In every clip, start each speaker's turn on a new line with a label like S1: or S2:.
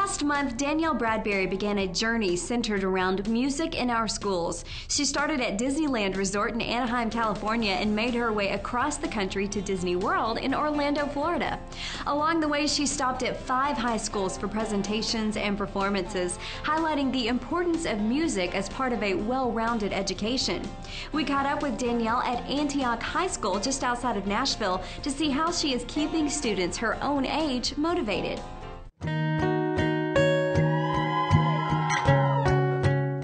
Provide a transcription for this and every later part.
S1: Last month, Danielle Bradbery began a journey centered around music in our schools. She started at Disneyland Resort in Anaheim, California, and made her way across the country to Disney World in Orlando, Florida. Along the way, she stopped at 5 high schools for presentations and performances, highlighting the importance of music as part of a well-rounded education. We caught up with Danielle at Antioch High School just outside of Nashville to see how she is keeping students her own age motivated.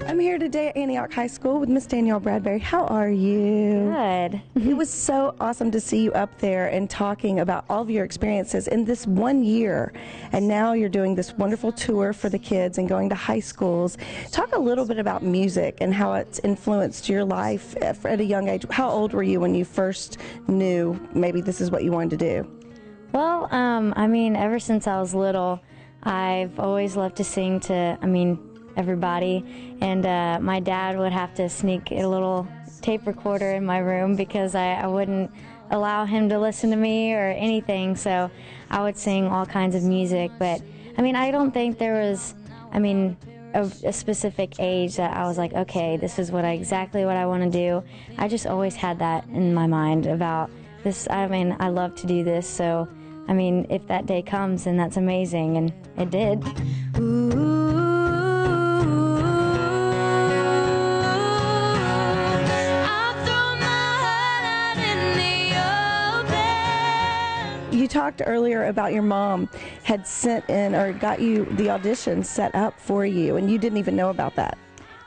S2: I'm here today at Antioch High School with Miss Danielle Bradbery. How are you?
S3: Good.
S2: It was so awesome to see you up there and talking about all of your experiences in this 1 year. And now you're doing this wonderful tour for the kids and going to high schools. Talk a little bit about music and how it's influenced your life at a young age. How old were you when you first knew maybe this is what you wanted to do?
S3: Well, I mean, ever since I was little, I've always loved to sing to, everybody, and my dad would have to sneak a little tape recorder in my room because I wouldn't allow him to listen to me or anything, so I would sing all kinds of music. But I don't think there was a specific age that I was like, okay, this is exactly what I want to do. I just always had that in my mind about this. I love to do this, so if that day comes, then that's amazing, and it did.
S2: You talked earlier about your mom had sent in or got you the audition set up for you, and you didn't even know about that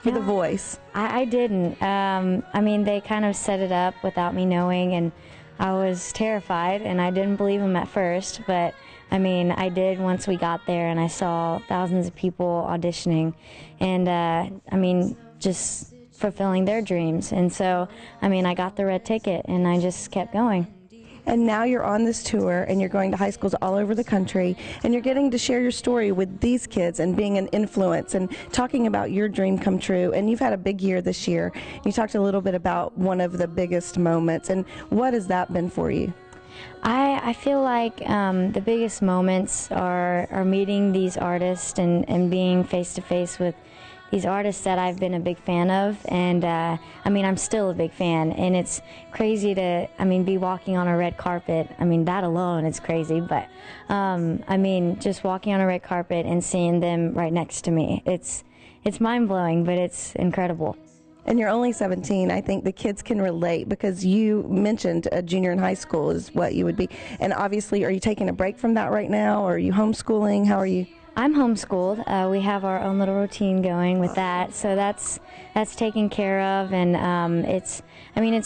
S2: for The Voice.
S3: I didn't. They kind of set it up without me knowing, and I was terrified, and I didn't believe them at first, but I did once we got there, and I saw thousands of people auditioning, and just fulfilling their dreams. And so, I got the red ticket, and I just kept going.
S2: And now you're on this tour, and you're going to high schools all over the country, and you're getting to share your story with these kids and being an influence and talking about your dream come true. And you've had a big year this year. You talked a little bit about one of the biggest moments, and what has that been for you?
S3: I feel like the biggest moments are meeting these artists and being face-to-face with these artists that I've been a big fan of, and I'm still a big fan, and it's crazy to be walking on a red carpet. That alone is crazy, but just walking on a red carpet and seeing them right next to me, it's mind-blowing, but it's incredible.
S2: And you're only 17. I think the kids can relate because you mentioned a junior in high school is what you would be. And obviously, are you taking a break from that right now, or are you homeschooling? How are you?
S3: I'm homeschooled. We have our own little routine going with that, so that's taken care of, and it's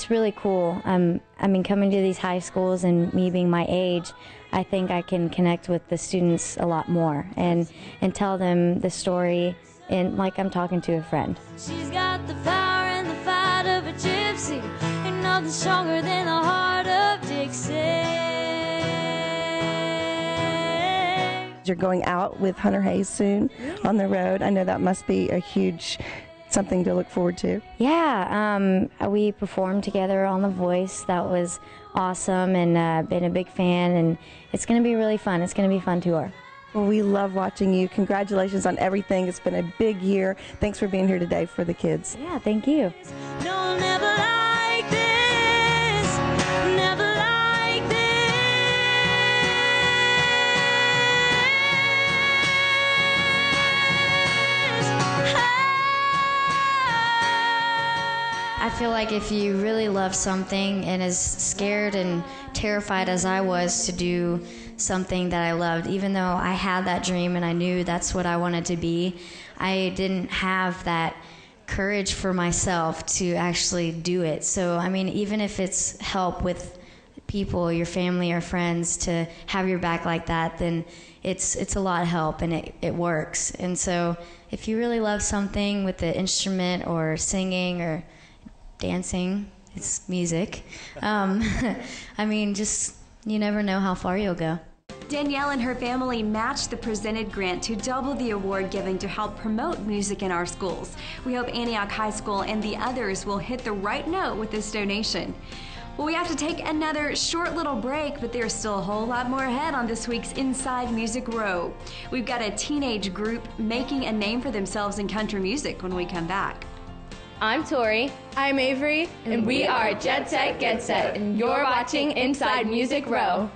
S3: really cool. Coming to these high schools and me being my age, I think I can connect with the students a lot more and tell them the story like I'm talking to a friend.
S4: She's got the power and the fight of a gypsy, and nothing stronger than the heart of Dixie.
S2: You're going out with Hunter Hayes soon on the road. I know that must be a huge something to look forward to.
S3: Yeah, we performed together on The Voice. That was awesome, and been a big fan, and it's going to be really fun. It's going to be a fun tour.
S2: Well, we love watching you. Congratulations on everything. It's been a big year. Thanks for being here today for the kids.
S3: Yeah, thank you.
S4: No, never like this. Never like this.
S5: I feel like if you really love something and as scared and terrified as I was to do something that I loved, even though I had that dream and I knew that's what I wanted to be, I didn't have that courage for myself to actually do it. So, even if it's help with people, your family or friends, to have your back like that, then it's a lot of help, and it works. And so if you really love something with the instrument or singing or dancing, it's music. You never know how far you'll go.
S1: Danielle and her family matched the presented grant to double the award given to help promote music in our schools. We hope Antioch High School and the others will hit the right note with this donation. Well, we have to take another short little break, but there's still a whole lot more ahead on this week's Inside Music Row. We've got a teenage group making a name for themselves in country music when we come back.
S6: I'm Tori.
S7: I'm Avery.
S6: And we are Jet Set Get Set, and you're watching Inside Music Row.